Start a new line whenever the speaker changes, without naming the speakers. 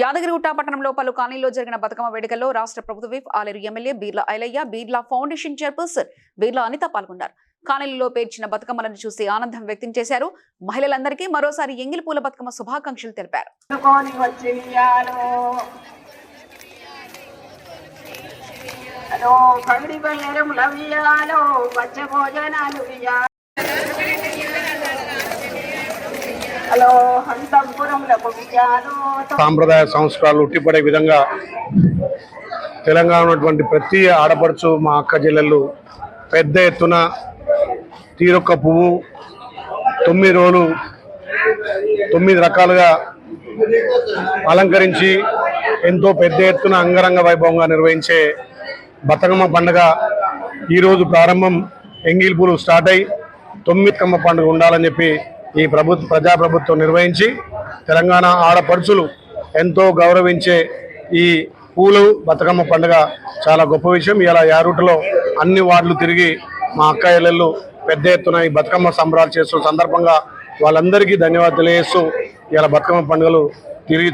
యాదగిరిగుట్ట పట్టణంలో పలు కాలనీలో జరిగిన బతుకమ్మ వేడుకల్లో రాష్ట్ర ప్రభుత్వ whip Aleru MLA Beerla Ailaiah, Beerla foundation chairperson Beerla Anitha పాల్గొన్నారు. కాలనీలో పేర్చిన బతుకమ్మలను చూసి ఆనందం వ్యక్తం చేశారు. మహిళలందరికీ మరోసారి ఎంగిలి పూల బతుకమ్మ శుభాకాంక్షలు తెలిపారు.
సాంప్రదాయ సంస్కారాలు ఉట్టిపడే విధంగా తెలంగాణ ఉన్నటువంటి ప్రతి ఆడపడుచు మా అక్క చెల్లెళ్ళు పెద్ద ఎత్తున తీరొక్క పువ్వు 9 రోజులు 9 రకాలుగా అలంకరించి ఎంతో పెద్ద ఎత్తున అంగరంగ వైభవంగా నిర్వహించే బతుకమ్మ పండుగ ఈరోజు ప్రారంభం. ఎంగిలిపూలు స్టార్ట్ అయ్యి 9 పండుగ ఉండాలని చెప్పి ఈ ప్రజాప్రభుత్వం నిర్వహించి తెలంగాణ ఆడపడుచులు ఎంతో గౌరవించే ఈ పూలు బతుకమ్మ పండుగ చాలా గొప్ప విషయం. ఇలా యారుటలో అన్ని వార్డులు తిరిగి మా అక్క చెల్లెళ్ళు పెద్ద ఎత్తున ఈ బతుకమ్మ సంబరాలు చేస్తున్న సందర్భంగా వాళ్ళందరికీ ధన్యవాదాలు తెలియజేస్తూ ఇలా బతుకమ్మ పండుగలు తిరిగి